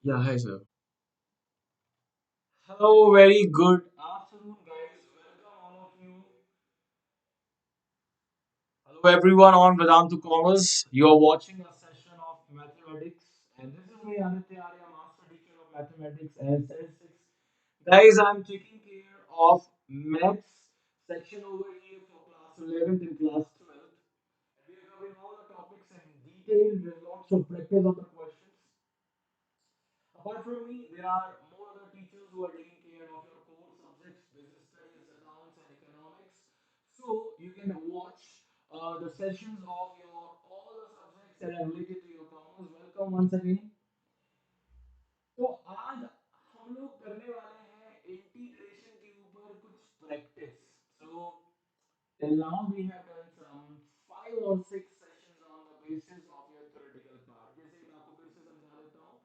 Yeah, hi sir. Hello, very good afternoon, guys. Welcome all of you. Hello, everyone on Vedantu Commerce. You are watching a session of mathematics, and this is me, Aditya, master teacher of mathematics and statistics. Guys, I'm taking care of maths section over here for class 11th and class 12th. We are covering all the topics in detail. There's lots of practice of the questions. Apart from me, there are more other teachers who are taking care of your core subjects, business studies, accounts, and economics. So you can watch the sessions of your all the subjects that are related to your commerce. Welcome once again. तो आज हम लोग करने वाले हैं integration के ऊपर कुछ practice. So till now we have done some 5 or 6 sessions on the basis of your theoretical part. जैसे मैं आपको फिर से समझा देता हूँ.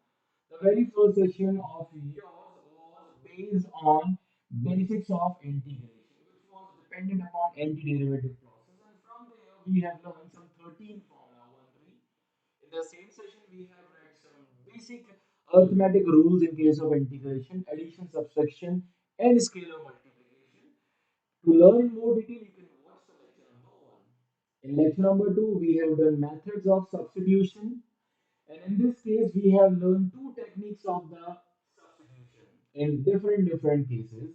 The very first session of yours was based on basics of integration, which was dependent upon antiderivative process. And from there, we have learned some 13 formula 1 3. In the same session, we have read some basic arithmetic rules in case of integration, addition, subtraction, and scalar multiplication. To learn in more detail, you can watch the lecture number 1. In lecture number 2, we have done methods of substitution, and in this case, we have learned two techniques of the substitution in different cases.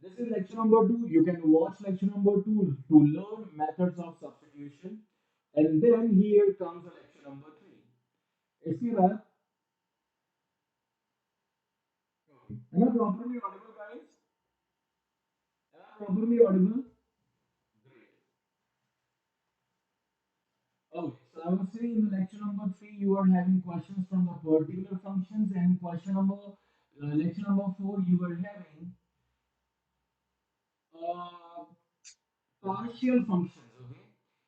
This is lecture number 2. You can watch lecture number 2 to learn methods of substitution. And then here comes the lecture number 3. इसके बाद, am I properly audible, guys? Am I properly audible? Great. Okay, so I was saying in the lecture number 3, you are having questions from the particular functions, and lecture number 4, you were having uh, partial functions. Okay,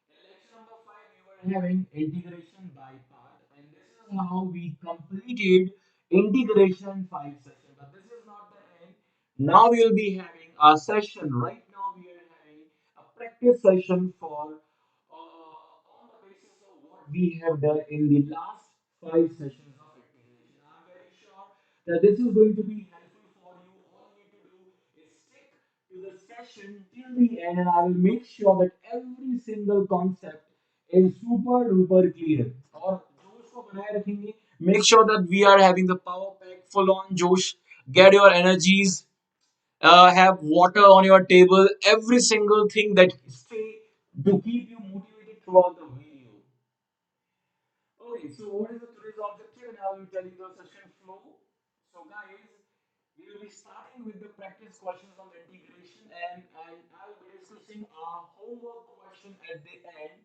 in lecture number 5 we were having integration by part, and this is how we completed integration 5 session. But this is not the end. Now we will be having a session. Right now we are having a practice session for on the basis of what we have done in the last 5 sessions of integration. I'm very sure that this is going to be helpful for you. All you need to do is stick to the session till the end, and I will make sure that every single concept is super duper clear. और जोश को बनाए रखेंगे. Make sure that we are having the power pack full on Josh. Get your energies. Have water on your table. Every single thing that stay to keep you motivated throughout the video. Okay, so what is the today's objective? And I will tell you the session flow. So guys, we will be starting with the practice questions on the integration, and I'll be discussing a homework question at the end,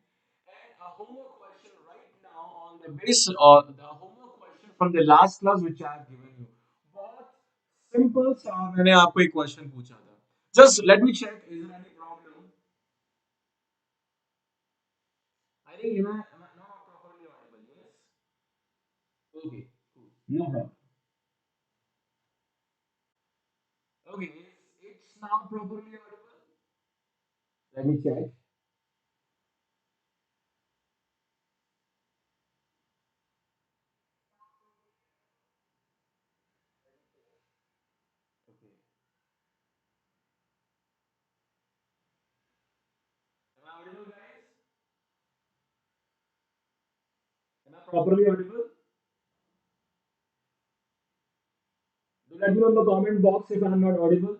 and a homework question right now on the base the homework question from the last class which I have given you. बहुत simple सा मैंने आपको एक question पूछा था. Just let me check. Is there any problem? I think am I not properly audible? Yes. Okay. Cool. No problem. Okay. It's now properly audible. Let me check. Okay. Am I audible, guys? Am I properly audible? Do let me know in the comment box if I am not audible.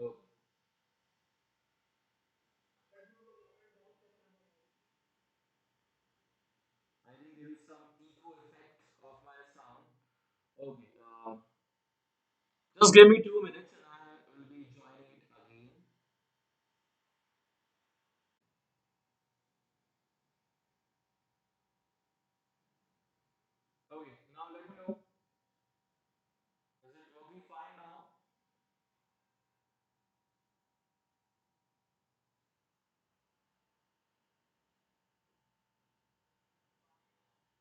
Oh, I think there is some echo effect of my sound. Okay. Just give me 2 minutes and I will be joining it again. Okay. Now let me know. Is it working fine now?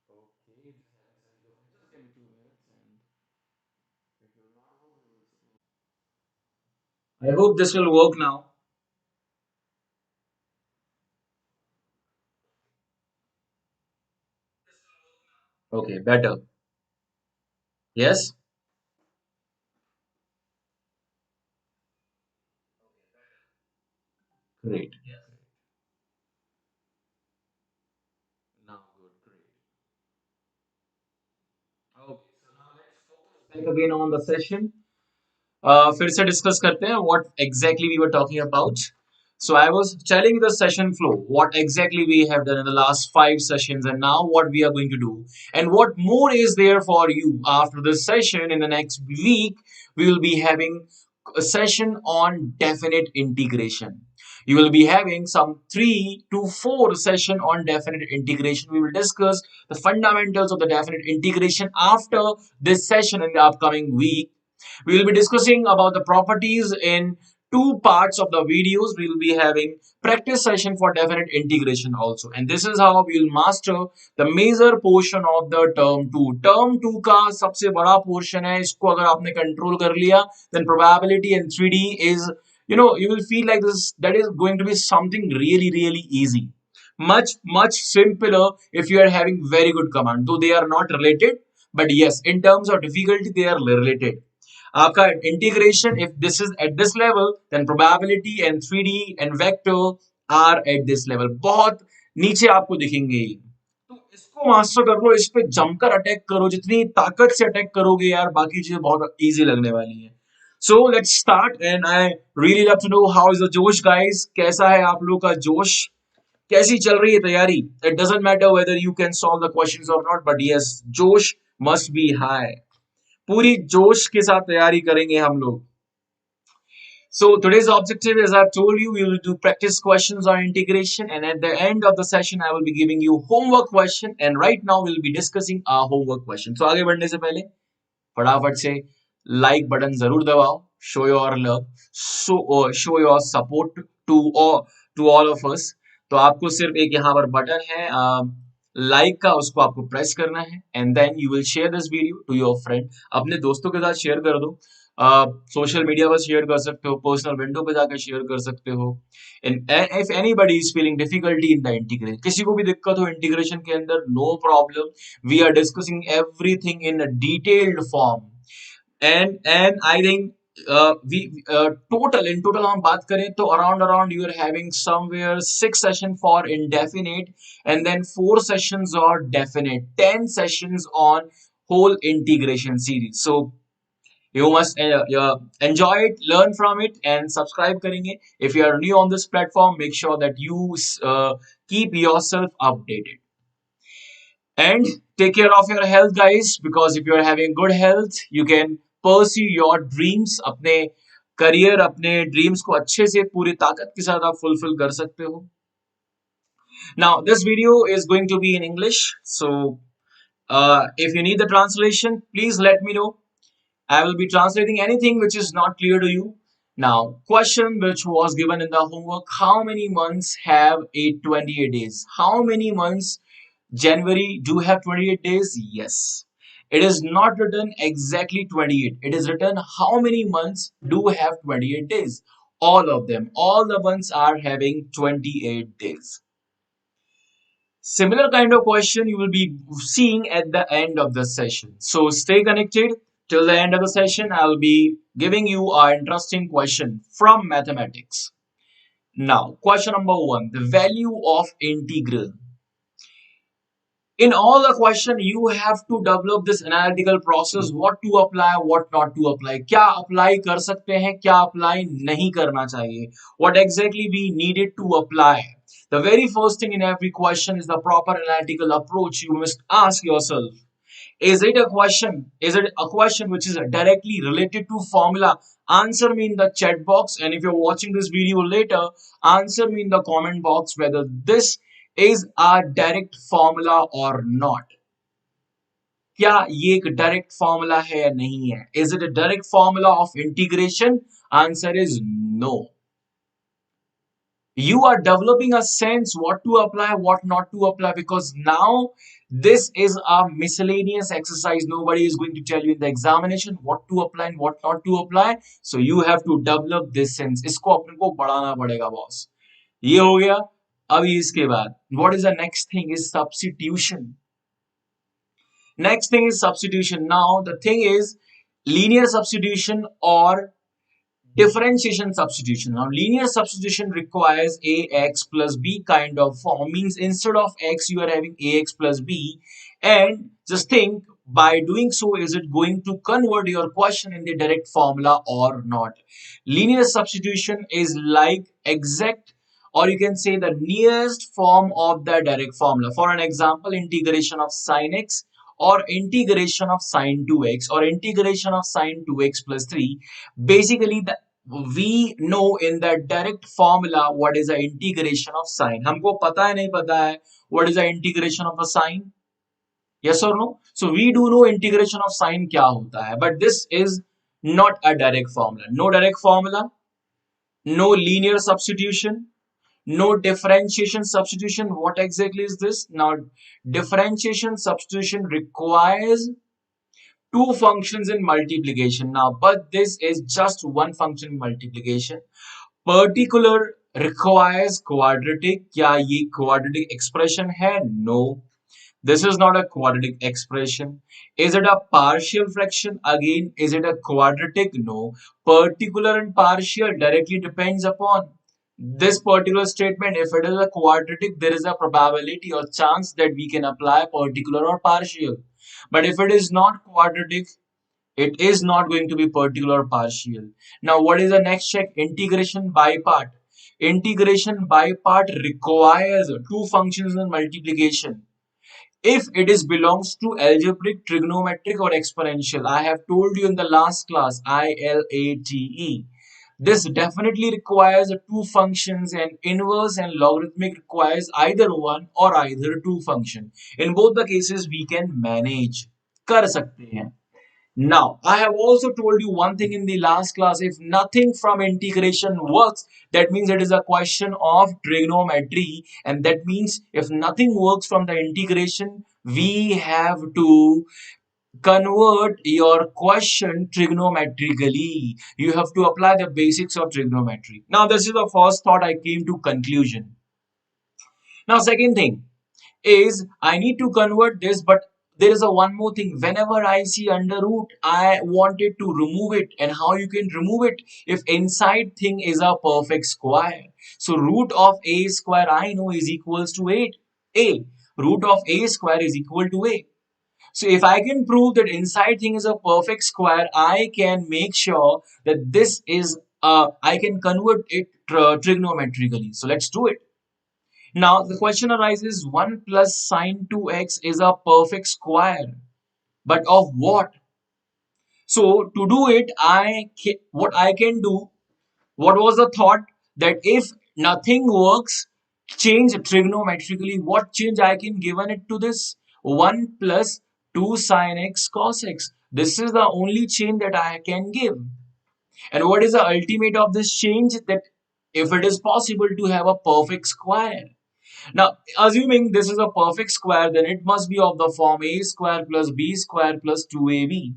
Okay. Just give me 2 minutes and it will not work. I hope this will work now. Okay, better. Yes? Great. Now good, great. Okay, so now let's focus back again on the session. फिर से discuss करते हैं what exactly we were talking about. So I was telling the session flow, what exactly we have done in the last five sessions, and now what we are going to do, and what more is there for you after this session. In the next week, we will be having a session on definite integration. You will be having some 3 to 4 session on definite integration. We will discuss the fundamentals of the definite integration after this session in the upcoming week. We will be discussing about the properties in two parts of the videos. We will be having practice session for definite integration also, and this is how we will master the major portion of the term 2. Term 2 का सबसे बड़ा portion है, इसको अगर आपने control कर लिया, then probability and 3D is, you will feel like this, that is going to be something really really easy, much simpler if you are having very good command, though they are not related, but yes, in terms of difficulty they are related. आपका integration, if this is at this level, then probability and 3D and vector are at this level. बहुत नीचे आपको दिखेंगे ये, तो इसको master कर लो, इस पे जमकर अटैक करो, जितनी ताकत से अटैक करोगे यार, बाकी चीजें बहुत इजी लगने वाली है. So let's start, and I really love to know how is the जोश guys. कैसा है आप लोग का जोश, कैसी चल रही है तैयारी. It doesn't matter whether you can solve the questions or not, but yes, जोश must be high. पूरी जोश के साथ तैयारी करेंगे हम लोग. So today's objective, as I've told you, we will do practice questions on integration, and at the end of the session, I will be giving you homework question. And right now, we'll be discussing our homework question. So आगे बढ़ने से पहले फटाफट से like button जरूर दबाओ. Show your love, show your support to to all of us. तो आपको सिर्फ एक यहाँ पर बटन है लाइक का, उसको आपको प्रेस करना है, and then you will share this video to your friend. अपने दोस्तों के साथ शेयर कर दो, सोशल मीडिया पर शेयर कर सकते हो, पर्सनल विंडो पे जाकर शेयर कर सकते हो. And if anybody is feeling difficulty in the integration, किसी को भी दिक्कत हो इंटीग्रेशन के अंदर, no problem, we are discussing everything in a detailed form. And I think we total हम बात करें तो around you are having somewhere 6 session for indefinite, and then 4 sessions are definite, 10 sessions on whole integration series. So you must enjoy it, learn from it, and subscribe करेंगे. If you are new on this platform, make sure that you keep yourself updated. And take care of your health guys, because if you are having good health, you can pursue your dreams. अपने career, अपने dreams को अच्छे से पूरी ताकत के साथ आप फुलफिल कर सकते हो. Now this video is going to be in English, so if you need the translation, please let me know. I will be translating anything which is not clear to you. Now, question which was given in the homework: how many months have 28 days? How many months January do have 28 days? Yes. It is not written exactly 28. It is written how many months do have 28 days. All of them. All the months are having 28 days. Similar kind of question you will be seeing at the end of the session. So stay connected till the end of the session. I will be giving you an interesting question from mathematics. Now, question number 1, the value of integral. In all the question you have to develop this analytical process, what to apply, what not to apply, क्या apply कर सकते हैं, क्या apply नहीं करना चाहिए, what exactly we needed to apply. The very first thing in every question is the proper analytical approach. You must ask yourself, is it a question, is it a question which is directly related to formula? Answer me in the chat box, and if you're watching this video later, answer me in the comment box whether this is a direct formula or not. क्या ये एक direct formula है या नहीं है? Is it a direct formula of integration? Answer is no. You are developing a sense what to apply, what not to apply, because now this is a miscellaneous exercise. Nobody is going to tell you in the examination what to apply and what not to apply. So you have to develop this sense. इसको अपने को बढ़ाना पड़ेगा boss. ये हो गया. अभी इसके बाद what is the next thing is substitution. Next thing is substitution. Now the thing is linear substitution or differentiation substitution. Now, linear substitution requires ax plus b kind of form, means instead of x, you are having ax plus b. And just think, by doing so, is it going to convert your question in the direct formula or not? Linear substitution is like exact, or you can say the nearest form of the direct formula. For an example, integration of sine x or integration of sine 2x or integration of sine 2x plus 3. Basically, we know in the direct formula what is the integration of sine. हमको पता है नहीं पता है what is the integration of the sine? Yes or no? So we do know integration of sine क्या होता है, but this is not a direct formula. No direct formula, no linear substitution, no differentiation substitution. What exactly is this? Now, differentiation substitution requires two functions in multiplication. Now, but this is just one function in multiplication. Particular requires quadratic. क्या ये quadratic expression है? No. This is not a quadratic expression. Is it a partial fraction? Again, is it a quadratic? No. Particular and partial directly depends upon this particular statement. If it is a quadratic, there is a probability or chance that we can apply particular or partial. But if it is not quadratic, it is not going to be particular or partial. Now, what is the next check? Integration by part. Integration by part requires two functions in multiplication if it is belongs to algebraic, trigonometric or exponential. I have told you in the last class, ILATE. This definitely requires two functions, and inverse and logarithmic requires either one or either two function. In both the cases we can manage. कर सकते हैं. Now, I have also told you one thing in the last class. If nothing from integration works, that means it is a question of trigonometry. And that means if nothing works from the integration, we have to convert your question trigonometrically. You have to apply the basics of trigonometry. Now, this is the first thought I came to conclusion. Now, second thing is I need to convert this, but there is a one more thing. Whenever I see under root, I wanted to remove it. And how you can remove it? If inside thing is a perfect square. So root of a square I know is equals to 8. A. Root of a square is equal to a. So if I can prove that inside thing is a perfect square, I can make sure that this is I can convert it trigonometrically. So let's do it. Now the question arises, 1 plus sine 2x is a perfect square, but of what? So to do it, what I can do, what was the thought that if nothing works, change trigonometrically. What change I can given it to this? 1 plus 2 sine x cos x. This is the only change that I can give. And what is the ultimate of this change? That if it is possible to have a perfect square. Now, assuming this is a perfect square, then it must be of the form a square plus b square plus 2ab.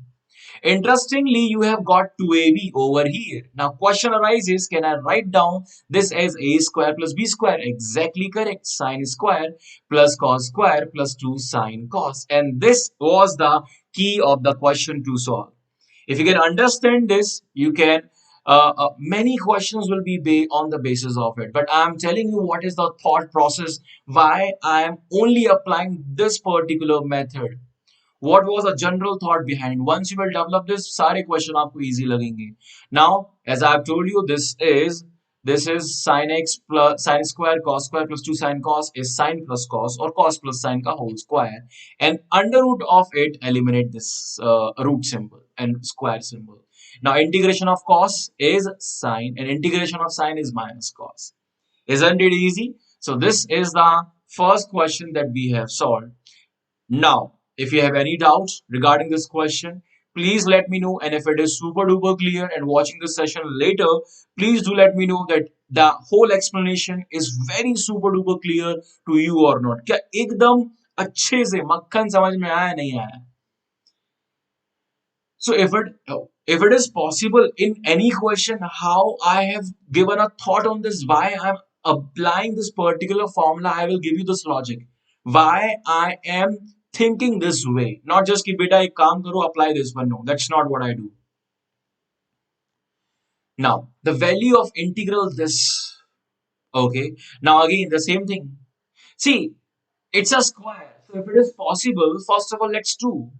Interestingly, you have got 2ab over here. Now, question arises, can I write down this as a square plus b square? Exactly correct. Sine square plus cos square plus 2 sine cos. And this was the key of the question to solve. If you can understand this, you can many questions will be on the basis of it. But I am telling you what is the thought process, why I am only applying this particular method. What was the general thought behind? Once you will develop this, सारे question आपको easy लगेंगे. Now, as I have told you, this is sine x plus sine square cos square plus 2 sine cos is sine plus cos or cos plus sine ka whole square, and under root of it eliminate this root symbol and square symbol. Now integration of cos is sine and integration of sine is minus cos. Isn't it easy? So this is the first question that we have solved. Now, if you have any doubts regarding this question, please let me know. And if it is super duper clear and watching this session later, please do let me know that the whole explanation is very super duper clear to you or not. क्या एकदम अच्छे से मक्खन समझ में आया नहीं आया? So if it is possible in any question, how I have given a thought on this, why I'm applying this particular formula, I will give you this logic. Why I am thinking this way, not just कि बेटा एक काम करो apply this one. No, that's not what I do. Now the value of integral this. Okay. Now again the same thing. See, it's a square. So if it is possible, first of all, let's do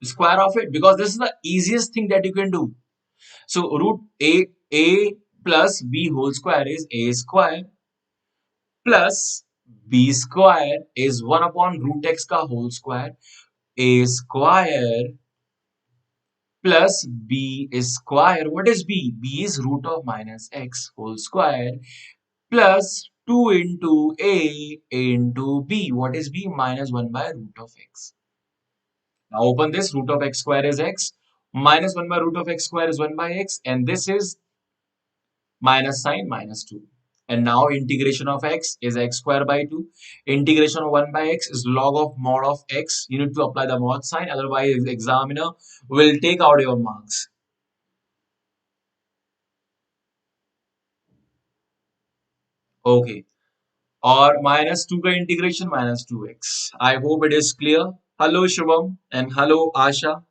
square of it because this is the easiest thing that you can do. So root a plus b whole square is a square plus b square is 1 upon root x ka whole square. A square plus b is square. What is b? B is root of minus x whole square plus 2 into a into b. What is b? Minus 1 by root of x. Now open this, root of x square is x, minus 1 by root of x square is 1 by x, and this is minus sign minus 2. And now integration of x is x square by 2. Integration of 1 by x is log of mod of x. You need to apply the mod sign, otherwise examiner will take out your marks. Okay. Or minus 2 का integration minus 2x. I hope it is clear. Hello Shubham and hello Asha.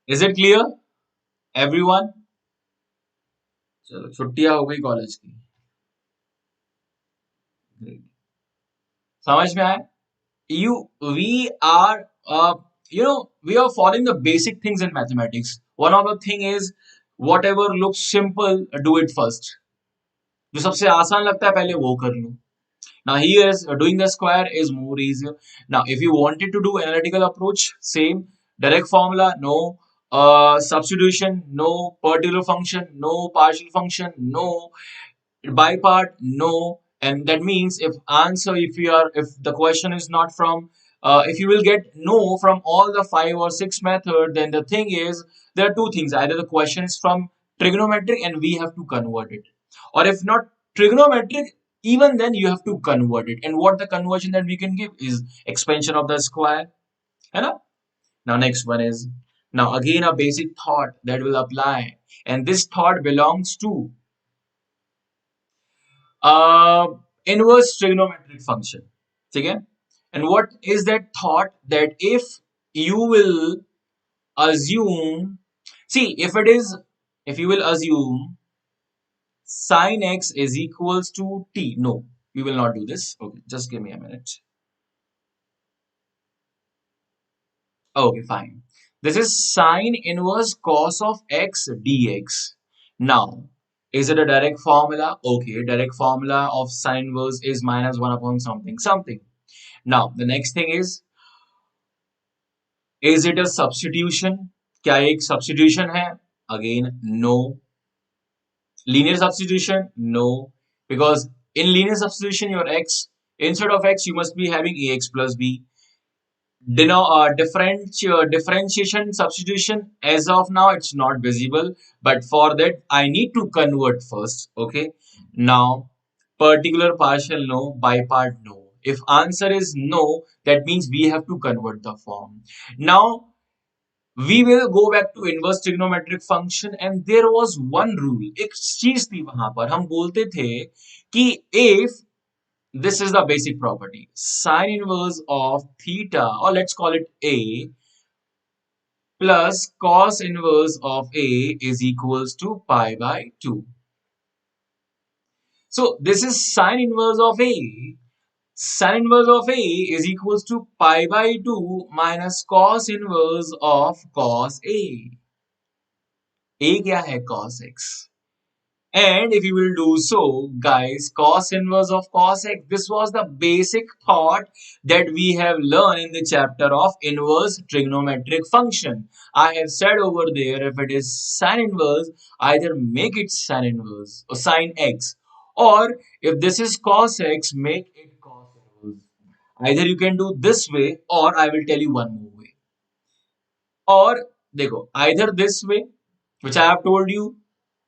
Is it clear? Everyone? चलो छुट्टियां हो गई college की. Great. समझ में आया? We are we are following the basic things in mathematics. One of the thing is whatever looks simple, do it first. जो सबसे आसान लगता है पहले वो कर लो. Now here is doing the square is more easier. Now if you wanted to do analytical approach, same direct formula, no substitution, no particular function, no partial function, no by part, no. And that means if answer, if the question is not from if you will get no from all the 5 or 6 method, then the thing is there are two things: either the question is from trigonometric and we have to convert it, or if not trigonometric, even then you have to convert it. And what the conversion that we can give is expansion of the square, है ना? Now next one is, now again a basic thought that will apply, and this thought belongs to uh, inverse trigonometric function. Okay? And what is that thought that if you will assume, see, if you will assume sine x is equals to t. No, we will not do this. Okay, just give me a minute. Okay, fine. This is sine inverse cos of x dx. Now, is it a direct formula? Okay, direct formula of sine inverse is minus 1 upon something, something. Now, the next thing is it a substitution? क्या एक substitution है? Again, no. Linear substitution? No. Because in linear substitution, your x, instead of x, you must be having ax plus b. Differentiation substitution, as of now, it's not visible. But for that, I need to convert first. Okay. Now, particular partial no, by part no. If answer is no, that means we have to convert the form. Now, we will go back to inverse trigonometric function, and there was one rule. एक चीज थी वहां पर हम बोलते थे कि if this is the basic property, sine inverse of theta, or let's call it a, plus cos inverse of a is equals to pi by 2. So this is sine inverse of a. Sin inverse of a is equals to pi by 2 minus cos inverse of cos a. A क्या है cos x? And if you will do so, guys, cos inverse of cos x, this was the basic thought that we have learned in the chapter of inverse trigonometric function. I have said over there, if it is sin inverse, either make it sin inverse or sin x, or if this is cos x, make it cos inverse. Either you can do this way, or I will tell you one more way. Or देखो, either this way, which I have told you,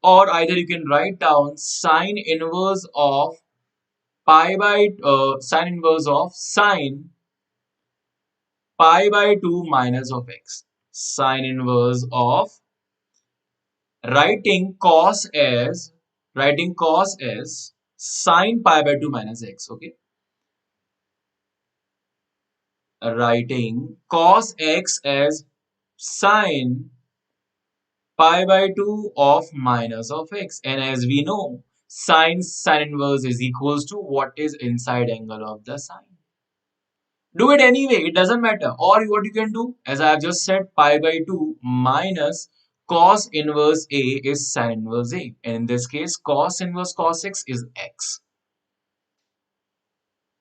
or either you can write down sine inverse of sine inverse of sine pi by 2 minus of x. Sine inverse of writing cos as sine pi by 2 minus x. Okay, writing cos x as sine pi by 2 of minus of x. And as we know, sine inverse is equals to what is inside angle of the sine. Do it anyway, it doesn't matter. Or what you can do, as I have just said, pi by 2 minus cos inverse A is sin inverse A. And in this case, cos inverse cos x is x.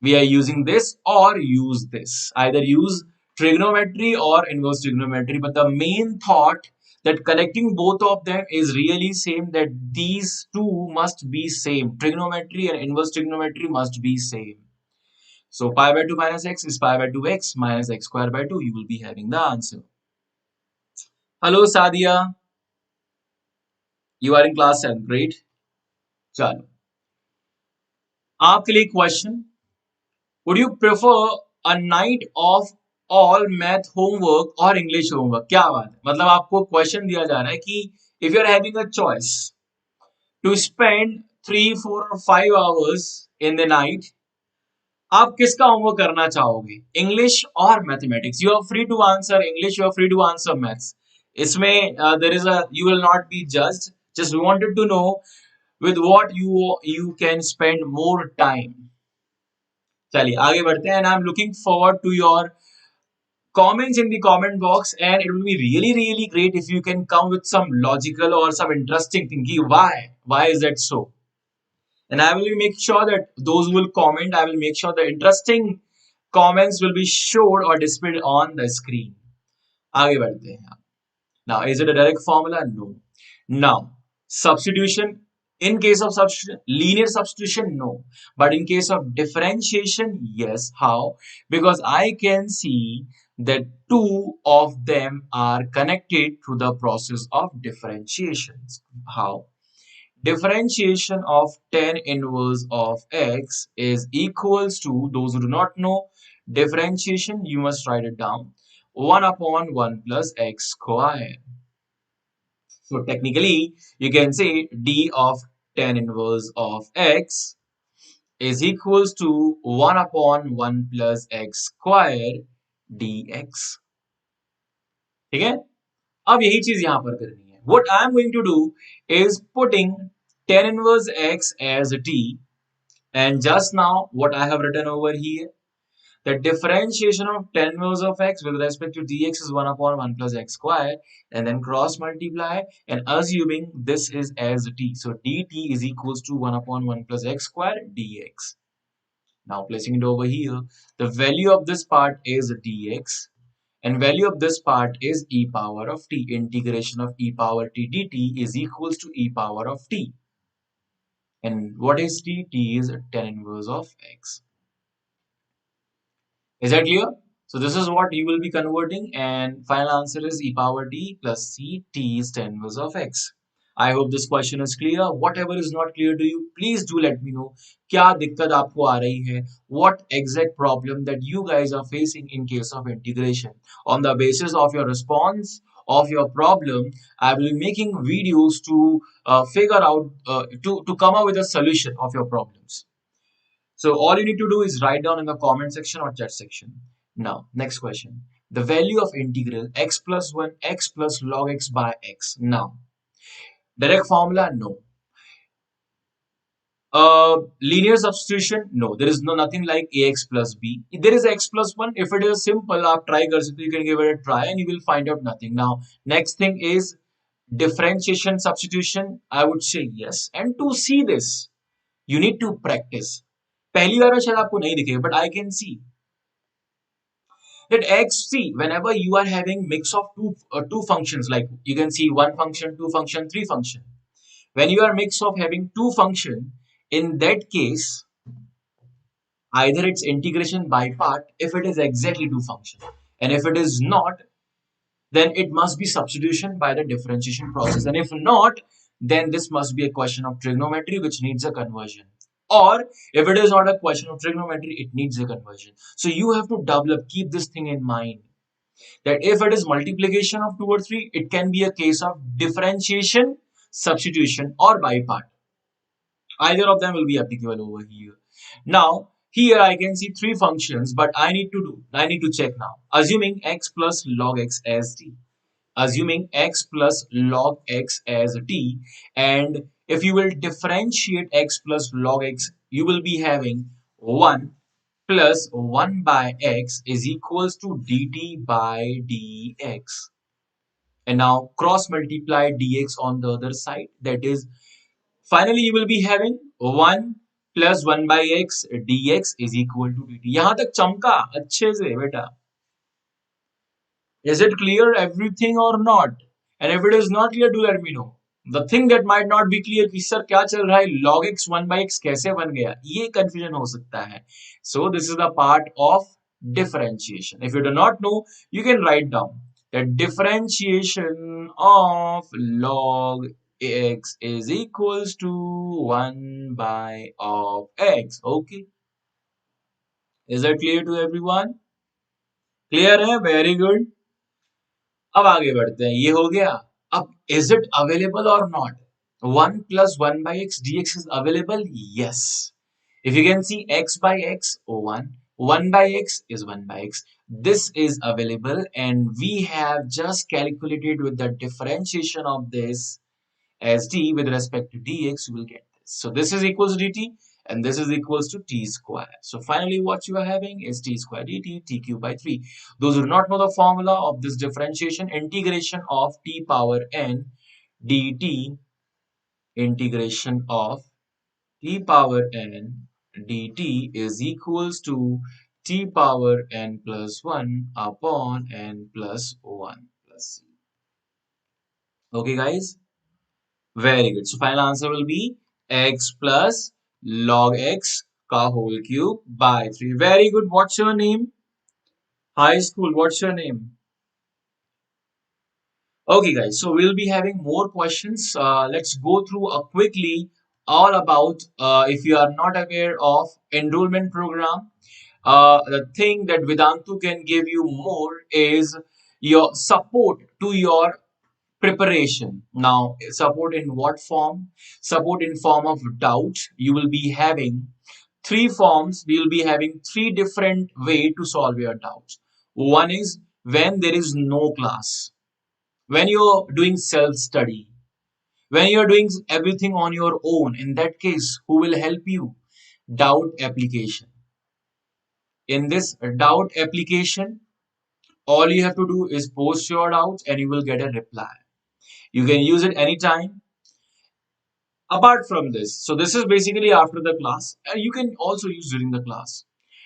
We are using this or use this. Either use trigonometry or inverse trigonometry. But the main thought that connecting both of them is really same, that these two must be same. Trigonometry and inverse trigonometry must be same. So pi by 2 minus x is pi by 2x minus x square by 2. You will be having the answer. Hello Sadia, you are in class 7. Great. चलो आपके लिए question. Would you prefer a night of all math homework or English homework? क्या बात है, मतलब आपको question दिया जा रहा है कि if you are having a choice to spend 3, 4 or 5 hours in the night, आप किसका होमवर्क करना चाहोगे, इंग्लिश और mathematics? You are free to answer English, you are free to answer maths. इसमें there is a, you will not be judged. Just wanted to know with what you can spend more time. चलिए आगे बढ़ते हैं. and I'm looking forward to your comments in the comment box, and it will be really great if you can come with some logical or some interesting thinking. Why is that so? And I will make sure that those who will comment, I will make sure the interesting comments will be showed or displayed on the screen. आगे बढ़ते हैं. Now, is it a direct formula? No. Now, substitution. In case of substitution, linear substitution, no. But in case of differentiation, yes. How? Because I can see that two of them are connected through the process of differentiation. How? Differentiation of tan inverse of x is equals to, those who do not know differentiation, you must write it down, 1 upon 1 plus x square. So technically, you can say d of tan inverse of x is equals to 1 upon 1 plus x square dx. ठीक है? अब यही चीज यहां पर करनी है. What I am going to do is putting tan inverse x as t, and just now what I have written over here, the differentiation of tan inverse of x with respect to dx is 1 upon 1 plus x square, and then cross multiply and assuming this is as t. So dt is equals to 1 upon 1 plus x square dx. Now placing it over here, the value of this part is dx and value of this part is e power of t. Integration of e power t dt is equals to e power of t. And what is t? T is tan inverse of x. Is that clear? So this is what you will be converting, and final answer is e power t plus c, t is tan inverse of x. I hope this question is clear. Whatever is not clear to you, please do let me know. क्या दिक्कत आपको आ रही है? What exact problem that you guys are facing in case of integration? On the basis of your response of your problem, I will be making videos to figure out to come up with a solution of your problems. So all you need to do is write down in the comment section or chat section. Now, next question. The value of integral x plus 1 x plus log x by x. Now, direct formula? No. Linear substitution? No. There is nothing like ax plus b. There is x plus 1. If it is simple, आप try कर सकते, you can give it a try and you will find out nothing. Now, next thing is differentiation substitution. I would say yes. And to see this, you need to practice. पहली बार में शायद आपको नहीं दिखेगा, but I can see that x, see, whenever you are having mix of two functions, like you can see one function, two function, three function. When you are mix of having two function, in that case, either it's integration by part if it is exactly two function, and if it is not, then it must be substitution by the differentiation process, and if not, then this must be a question of trigonometry which needs a conversion. Or if it is not a question of trigonometry, it needs a conversion. So you have to develop, keep this thing in mind, that if it is multiplication of 2 or 3, it can be a case of differentiation, substitution or by part. Either of them will be applicable over here. Now, here I can see three functions, but I need to check now. Assuming x plus log x as t. Assuming x plus log x as t, and if you will differentiate x plus log x, you will be having 1 plus 1 by x is equals to dt by dx. And now cross multiply dx on the other side. That is, finally you will be having 1 plus 1 by x dx is equal to dt. यहाँ तक चमका अच्छे से बेटा. Is it clear everything or not? And if it is not clear, do let me know. The thing that might not be clear कि sir क्या चल रहा है, log x 1 by x कैसे बन गया, ये confusion हो सकता है. So this is the part of differentiation. If you do not know, you can write down that differentiation of log x is equals to 1 by of x. Okay. Is that clear to everyone? Clear है? Very good. अब आगे बढ़ते हैं. ये हो गया. अब is it available or not? 1 plus 1 by x dx is available? Yes. If you can see x by x, 1. 1 by x is 1 by x. This is available, and we have just calculated with the differentiation of this as t with respect to dx, you will get this. So this is equals to dt, and this is equals to t square. So finally what you are having is t square dt, t cube by 3. Those who do not know the formula of this differentiation, integration of t power n dt, integration of t power n dt is equals to t power n plus 1 upon n plus 1 plus c. Okay guys? Very good. So final answer will be x plus log x ka whole cube by 3. Very good. What's your name? High school. What's your name? Okay, guys. So we'll be having more questions. Let's go through quickly all about if you are not aware of enrollment program. The thing that Vedantu can give you more is your support to your preparation. Now, support in what form? Support in form of doubt. You will be having three forms. We will be having three different way to solve your doubts. One is when there is no class, when you're doing self study, when you're doing everything on your own. In that case, who will help you? Doubt application. In this doubt application, all you have to do is post your doubts and you will get a reply. You can use it anytime. Apart from this, so this is basically after the class, and you can also use during the class.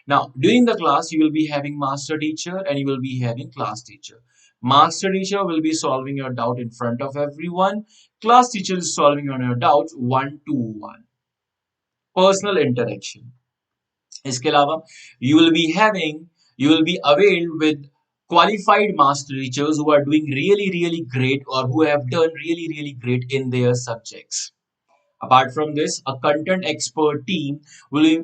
Now during the class you will be having master teacher and you will be having class teacher. Master teacher will be solving your doubt in front of everyone. Class teacher is solving on your doubts one to one. Personal interaction. इसके अलावा you will be having, you will be availed with qualified master teachers who are doing really great or who have done really great in their subjects. Apart from this, a content expert team will be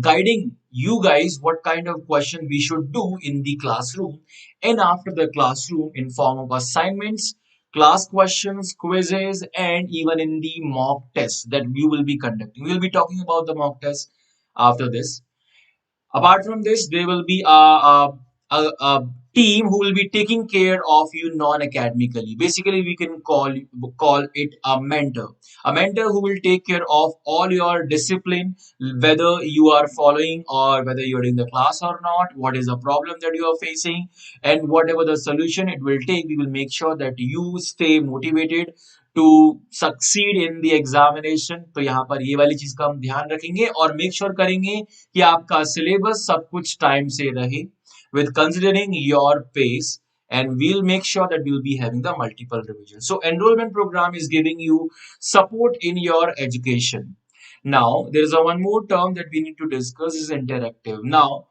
guiding you guys what kind of question we should do in the classroom and after the classroom in form of assignments, class questions, quizzes, and even in the mock tests that you will be conducting. We will be talking about the mock test after this. Apart from this, there will be a team who will be taking care of you non-academically. Basically, we can call it a mentor. A mentor who will take care of all your discipline, whether you are following or whether you're in the class or not, what is the problem that you are facing, and whatever the solution it will take, we will make sure that you stay motivated to succeed in the examination. तो यहाँ पर ये वाली चीज का हम ध्यान रखेंगे और make sure करेंगे कि आपका सिलेबस सब कुछ टाइम से रहे with considering your pace, and we'll make sure that we'll be having the multiple revision. So enrollment program is giving you support in your education. Now there is a one more term that we need to discuss is interactive. Now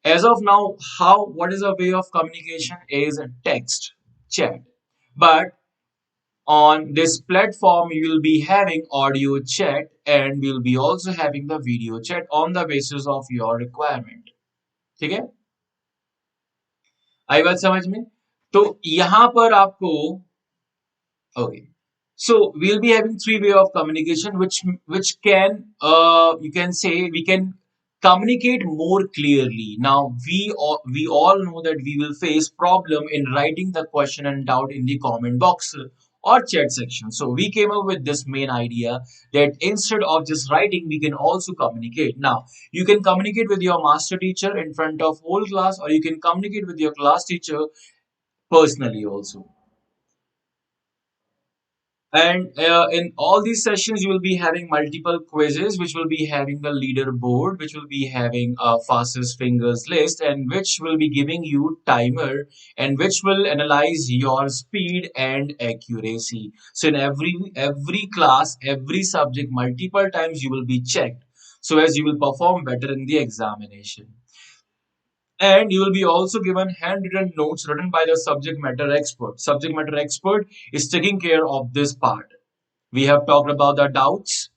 as of now, how what is a way of communication is text chat, but on this platform you will be having audio chat and we'll be also having the video chat on the basis of your requirement. ठीक है, आई बात समझ में? तो यहां पर आपको okay, So we'll be having three way of communication, which can you can say we can communicate more clearly. Now we all know that we will face problem in writing the question and doubt in the comment box or chat section. So we came up with this main idea that instead of just writing, we can also communicate. Now you can communicate with your master teacher in front of whole class, or you can communicate with your class teacher personally also. And in all these sessions, you will be having multiple quizzes, which will be having the leaderboard, which will be having a fastest fingers list, and which will be giving you timer, and which will analyze your speed and accuracy. So in every class, every subject, multiple times you will be checked, so as you will perform better in the examination. And you will be also given handwritten notes written by the subject matter expert. Subject matter expert is taking care of this part. We have talked about the doubts.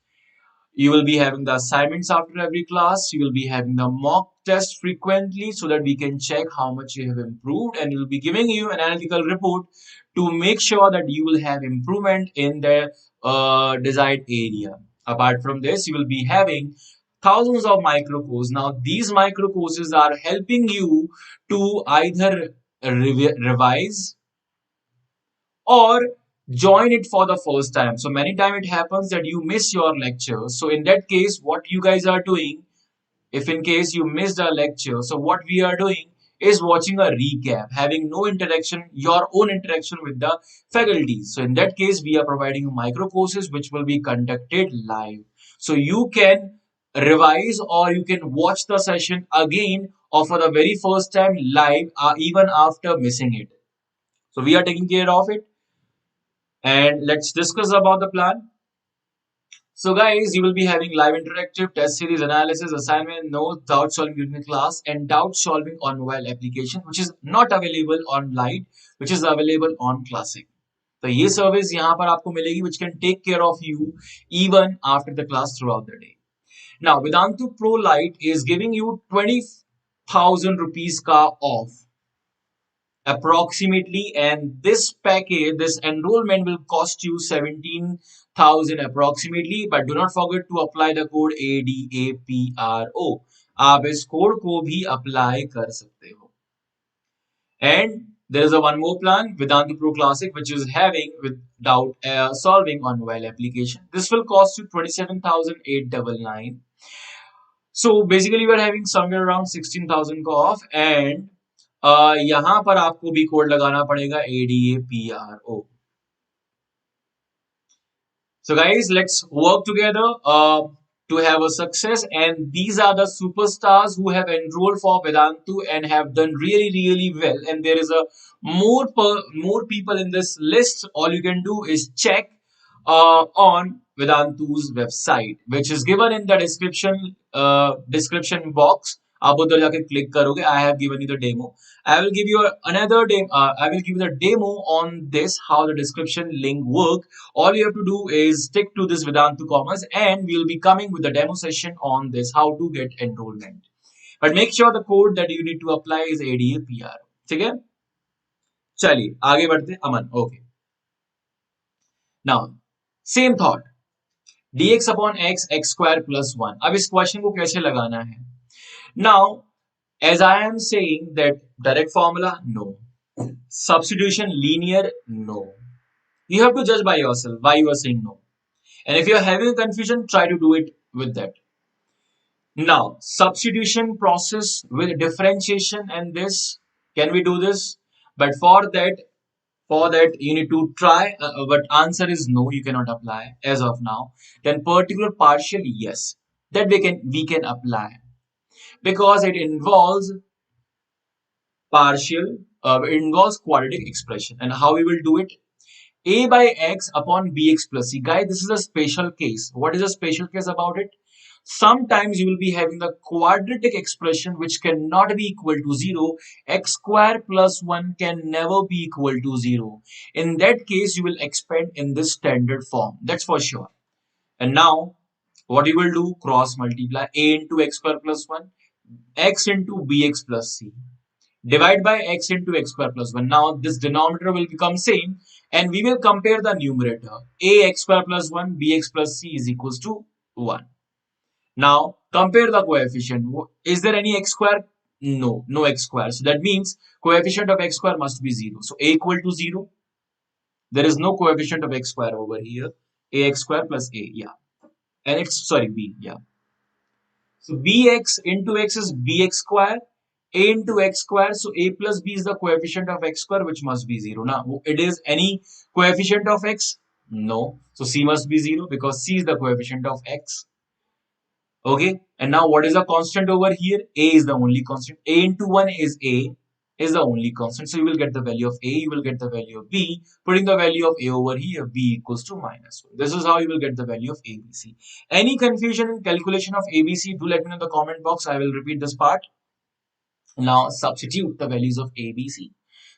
You will be having the assignments after every class. You will be having the mock test frequently so that we can check how much you have improved. And we will be giving you an analytical report to make sure that you will have improvement in the desired area. Apart from this, you will be having thousands of micro courses. Now, these micro courses are helping you to either revise or join it for the first time. So many times it happens that you miss your lecture. So in that case, what you guys are doing, if in case you missed a lecture, so what we are doing is watching a recap, having no interaction, your own interaction with the faculty. So in that case, we are providing you micro courses which will be conducted live. So you can revise or you can watch the session again or for the very first time live even after missing it. So we are taking care of it, and let's discuss about the plan. So guys, you will be having live interactive test series analysis, assignment, notes, doubt solving during the class, and doubt solving on mobile application, which is not available on Lite, which is available on Classic. तो ये service यहाँ पर आपको मिलेगी, which can take care of you even after the class throughout the day. Now, Vedantu Pro Lite is giving you 20,000 rupees ka off approximately, and this package, this enrollment will cost you 17,000 approximately, but do not forget to apply the code ADAPRO. आप इस code को भी apply कर सकते हो. And there is a one more plan, Vedantu Pro Classic, which is having without solving on mobile application. This will cost you 27,899. So basically we are having somewhere around 16,000 का off, and यहाँ पर आपको भी code लगाना पड़ेगा ADAPRO. So guys, let's work together to have a success. And these are the superstars who have enrolled for Vedantu and have done really well. And there is a more people in this list. All you can do is check on Vedantu's website, which is given in the description box. आप उधर जाके click करोगे. I have given you the demo. I will give you another demo. I will give you the demo on this, how the description link work. All you have to do is stick to this Vedantu Commerce, and we'll be coming with the demo session on this, how to get enrollment. But make sure the code that you need to apply is ADAPR. ठीक है? चलिए आगे बढ़ते. अमन, okay. Now, same thought. dx upon x, x square plus 1. अब इस question को कैसे लगाना है? Now, as I am saying that direct formula, no. Substitution linear, no. You have to judge by yourself why you are saying no. And if you are having a confusion, try to do it with that. Now, substitution process with differentiation and this, can we do this? But for that you need to try, but answer is no, you cannot apply as of now. Then particular partial, yes, that we can apply because it involves partial, it involves quadratic expression. And how we will do it? A by x upon bx plus c. Guys, this is a special case. What is a special case about it? Sometimes you will be having the quadratic expression which cannot be equal to 0. X square plus 1 can never be equal to 0. In that case, you will expand in this standard form. That's for sure. And now, what you will do? Cross multiply a into x square plus 1, x into bx plus c. Divide by x into x square plus 1. Now, this denominator will become same, and we will compare the numerator. Ax square plus 1 bx plus c is equals to 1. Now compare the coefficient. Is there any x square? No, no x square. So that means coefficient of x square must be 0. So a equal to 0. There is no coefficient of x square over here. Ax square plus a, yeah. And it's, sorry, b, yeah. So bx into x is bx square, a into x square. So a plus b is the coefficient of x square, which must be 0. Now, it is any coefficient of x? No. So c must be 0 because c is the coefficient of x. Okay. And now what is the constant over here? A is the only constant. A into 1 is A is the only constant. So you will get the value of A, you will get the value of B. Putting the value of A over here, B equals to minus 1. This is how you will get the value of ABC. Any confusion in calculation of ABC, do let me know in the comment box. I will repeat this part. Now substitute the values of ABC.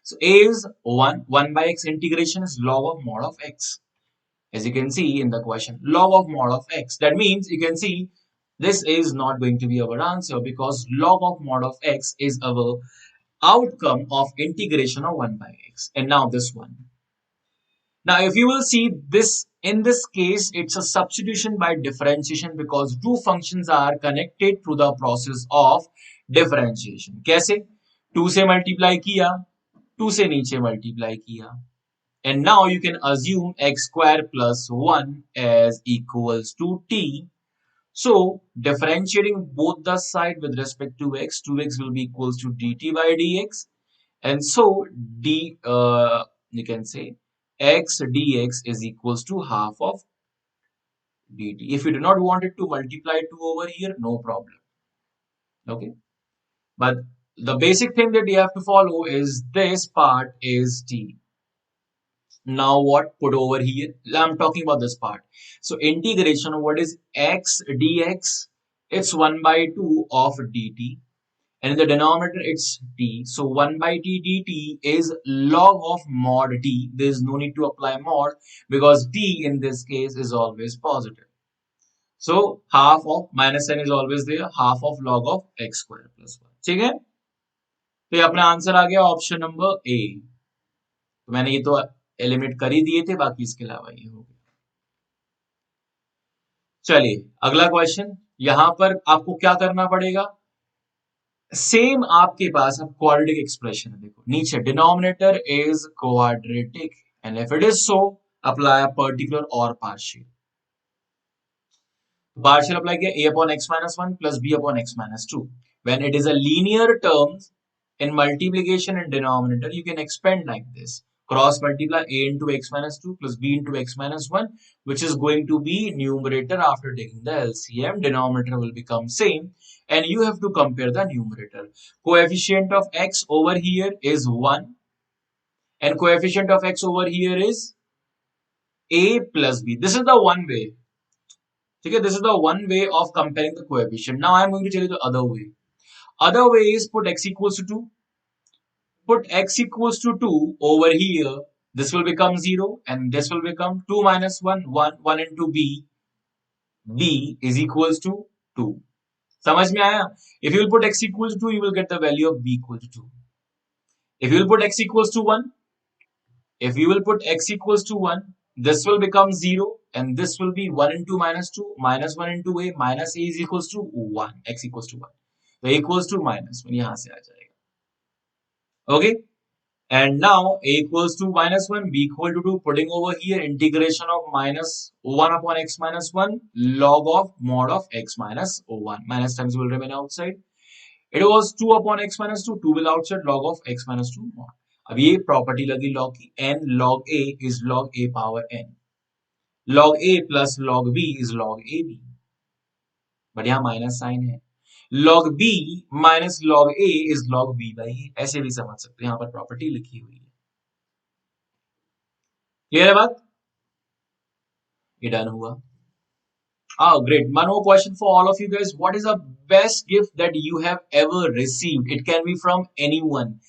So A is 1. 1 by x integration is log of mod of x. As you can see in the question, log of mod of x. That means you can see this is not going to be our answer because log of mod of x is our outcome of integration of 1 by x. And now this one. Now if you will see this, in this case, it's a substitution by differentiation because two functions are connected through the process of differentiation. कैसे? 2 से multiply किया, 2 से नीचे multiply किया. And now you can assume x square plus 1 as equals to t. So differentiating both the side with respect to x, 2x will be equals to dt by dx. And so you can say x dx is equals to half of dt. If you do not want it to multiply 2 over here, no problem. Okay. But the basic thing that you have to follow is this part is t. Now what put over here? I'm talking about this part. So integration of what is x dx? It's 1 by 2 of dt. And in the denominator, it's t. So 1 by t dt is log of mod t. There is no need to apply mod because t in this case is always positive. So half of minus n is always there. Half of log of x square plus 1. ठीक है? तो ये अपना answer आ गया option number A. तो मैंने ये तो एलिमिनेट कर ही दिए थे, बाकी इसके अलावा ये हो गया. चलिए अगला क्वेश्चन. यहां पर आपको क्या करना पड़ेगा? सेम आपके पास अब क्वाड्रेटिक एक्सप्रेशन है. देखो नीचे denominator is quadratic and if it is so apply particular और पार्शियल. Partial apply किया a upon x minus 1 plus b upon x minus 2. When it is a linear term in multiplication and denominator, you can expand like this. Cross multiply a into x minus 2 plus b into x minus 1, which is going to be numerator after taking the LCM. Denominator will become same and you have to compare the numerator. Coefficient of x over here is 1 and coefficient of x over here is a plus b. This is the one way. Okay, this is the one way of comparing the coefficient. Now I am going to tell you the other way. Other way is put x equals to 2. Put x equals to 2 over here. This will become 0 and this will become 2 minus 1, 1, 1 into b. b is equals to 2. समझ में आया? If you will put x equals to 2, you will get the value of b equal to 2. If you will put x equals to 1, if you will put x equals to 1, this will become 0 and this will be 1 into minus 2, minus 1 into a, minus a is equals to 1, x equals to 1. So equals to minus 1 यहाँ से आ जाएगा. Okay. And now a equals to minus 1, b equal to 2, putting over here integration of minus 1 upon x minus 1, log of mod of x minus 1. Minus times will remain outside. It was 2 upon x minus 2, 2 will outside, log of x minus 2 mod. अब ये property लगी log की, n log a is log a power n. Log a plus log b is log ab. But यहाँ minus sign है. log b minus log a is log b by a. ऐसे भी समझ सकते हैं, यहाँ पर प्रॉपर्टी लिखी हुई है. क्लियर है बात? ये डन हुआ. Oh, great. One more question for all of you guys. What is the best gift that you have ever received? It can be from anyone.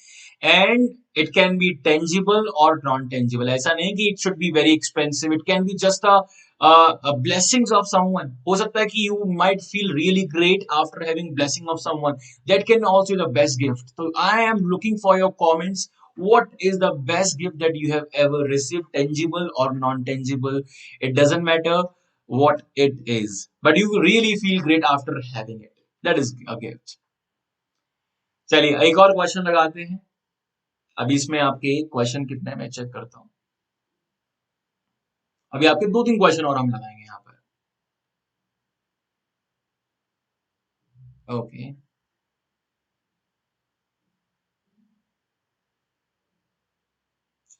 And it can be tangible or non-tangible. ऐसा नहीं कि it should be very expensive. It can be just a blessings of someone. हो सकता है कि you might feel really great after having blessing of someone. That can also be the best gift. So I am looking for your comments. what is the best gift that you have ever received, tangible or non-tangible? It doesn't matter what it is, but you really feel great after having it. That is a gift. चलिए एक और question लगाते हैं. अभी इसमें आपके question कितने हैं, मैं चेक करता हूँ. अभी आपके दो तीन क्वेश्चन और हम लगाएंगे यहाँ पर. Okay.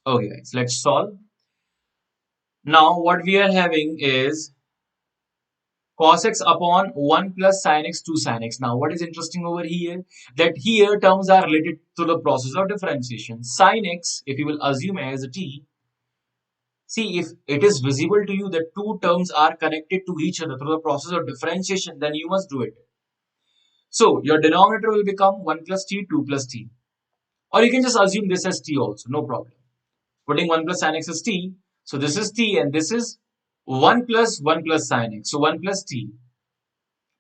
Okay guys, let's solve. Now what we are having is cos x upon 1 plus sin x 2 sin x. Now what is interesting over here, that here terms are related to the process of differentiation. Sin x, if you will assume as a t, see if it is visible to you that two terms are connected to each other through the process of differentiation, then you must do it. So your denominator will become 1 plus t, 2 plus t. Or you can just assume this as t also, no problem. Putting 1 plus sin x as t, so this is t and this is 1 plus sin x, so 1 plus t.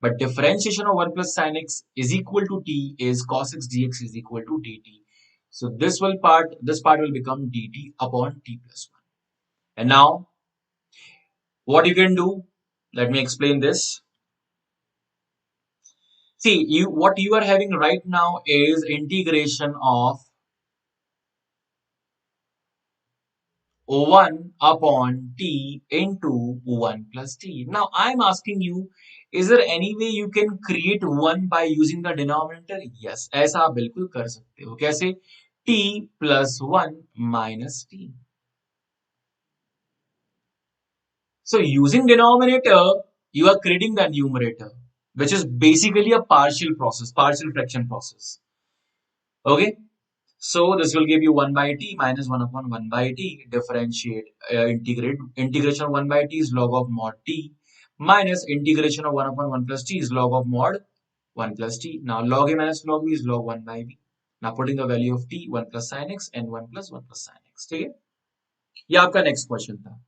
But differentiation of 1 plus sin x is equal to t is cos x dx is equal to dt. So this part will become dt upon t plus 1. And now what you can do, let me explain this. See, what you are having right now is integration of 1 upon t into 1 plus t. Now I'm asking you, is there any way you can create 1 by using the denominator? Yes, ऐसा आप बिल्कुल कर सकते हो. कैसे? t plus 1 minus t. So using denominator, you are creating the numerator, which is basically a partial fraction process. Okay. So this will give you 1 by t minus 1 upon 1 by t. Differentiate, integrate. Integration of 1 by t is log of mod t minus integration of 1 upon 1 plus t is log of mod 1 plus t. Now log a minus log b is log 1 by b. Now putting the value of t, 1 plus sin x and 1 plus 1 plus sin x. ठीक है? ये आपका next question था.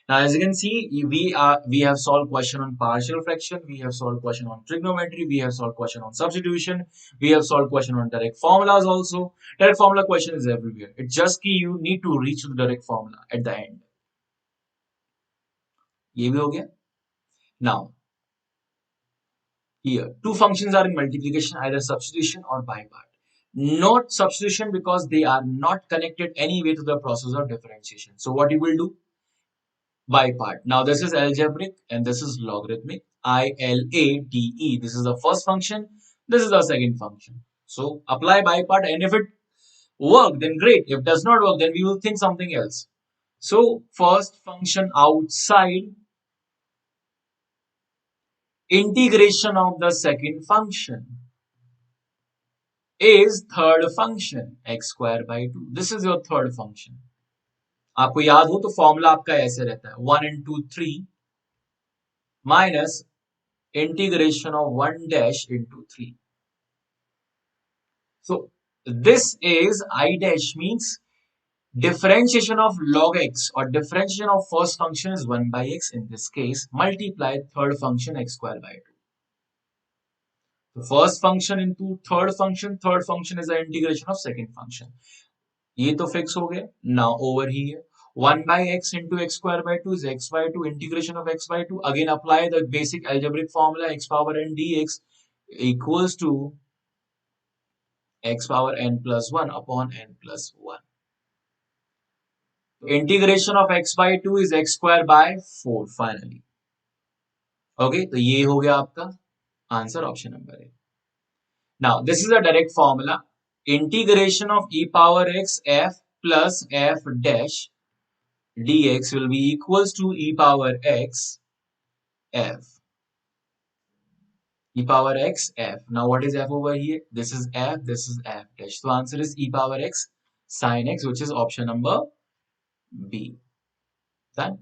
Now, as you can see, we have solved question on partial fraction, we have solved question on trigonometry, we have solved question on substitution, we have solved question on direct formulas also. Direct formula question is everywhere. It's just कि you need to reach the direct formula at the end. ये भी हो गया. Now, here two functions are in multiplication, either substitution or by part. Not substitution because they are not connected anyway to the process of differentiation. So what you will do? By part. Now this is algebraic and this is logarithmic. ILADE. This is the first function. This is the second function. So apply by part, and if it works, then great. If it does not work, then we will think something else. So first function outside, integration of the second function is third function x square by 2. This is your third function. आपको याद हो तो formula आपका ऐसे रहता है 1 into 3 minus integration of 1 dash into 3. So this is I dash means differentiation of log x or differentiation of first function is 1 by x in this case, multiply third function x square by 2. The first function into third function is the integration of second function. ये तो fix हो गया. Now over here 1 by x into x square by 2 is x by 2, integration of x by 2. Again apply the basic algebraic formula, x power n dx equals to x power n plus 1 upon n plus 1. Integration of x by 2 is x square by 4 finally. Okay, तो ये हो गया आपका answer, option number A. Now this is a direct formula. Integration of e power x f plus f dash dx will be equals to e power x f. E power x f. Now what is f over here? This is f, this is f dash. So answer is e power x sin x, which is option number B. Done.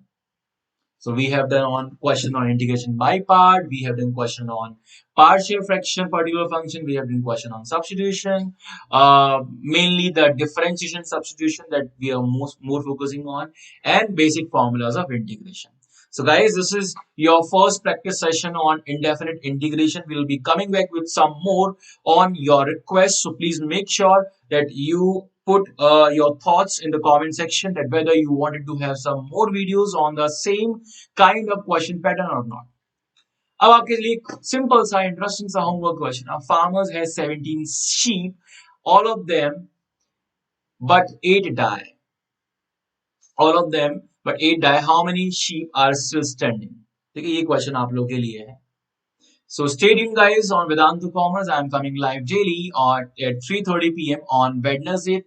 So we have done on question on integration by part, we have done question on partial fraction particular function, we have done question on substitution, mainly the differentiation substitution that we are more focusing on, and basic formulas of integration. So guys, this is your first practice session on indefinite integration. We will be coming back with some more on your request. So please make sure that you put your thoughts in the comment section that whether you wanted to have some more videos on the same kind of question pattern or not. अब आपके लिए simple सा interesting सा homework question. A farmer has 17 sheep, all of them but 8 die. All of them but 8 die. How many sheep are still standing? ठीक है, ये question आप लोग के लिए है. So stay tuned guys on Vedantu Commerce. I am coming live daily at 3:30 p.m. on Wednesday,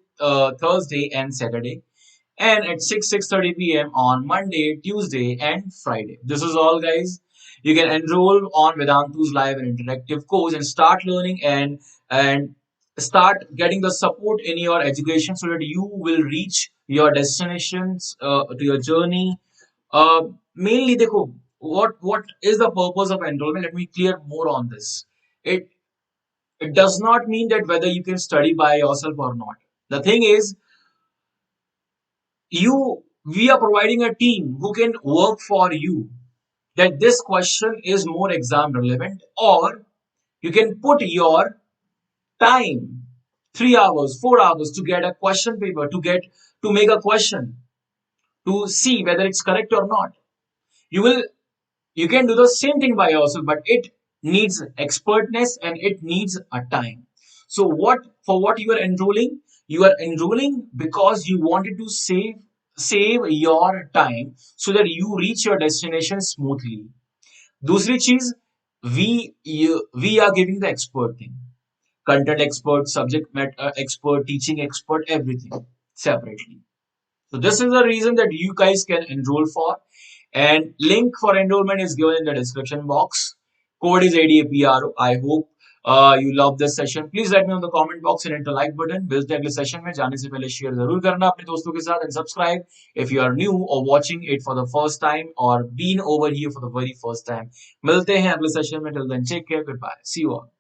Thursday and Saturday, and at 6:30 p.m. on Monday, Tuesday and Friday. This is all guys. You can enroll on Vedantu's live and interactive course and start learning and start getting the support in your education so that you will reach your destinations to your journey. uh, Mainly देखो, what is the purpose of enrollment? Let me clear more on this. It it does not mean that whether you can study by yourself or not. The thing is, you we are providing a team who can work for you, that this question is more exam relevant, or you can put your time, 3 hours, 4 hours to get a question paper, to make a question, to see whether it's correct or not. you will you can do the same thing by yourself, but it needs expertness and it needs a time. So what you are enrolling? You are enrolling because you wanted to save your time so that you reach your destination smoothly. दूसरी चीज, we are giving the expert thing, content expert, subject matter expert, teaching expert, everything separately. So this is the reason that you guys can enroll for, and link for enrollment is given in the description box. Code is ADAPRO. I hope you love this session. Please let me know in the comment box and hit the like button. मिलते हैं अगले session में. जाने से पहले share जरूर करना अपने दोस्तों के साथ, and subscribe if you are new or watching it for the first time or been over here for the very first time. मिलते हैं अगले सेशन में. Till then, take care. Goodbye. See you all.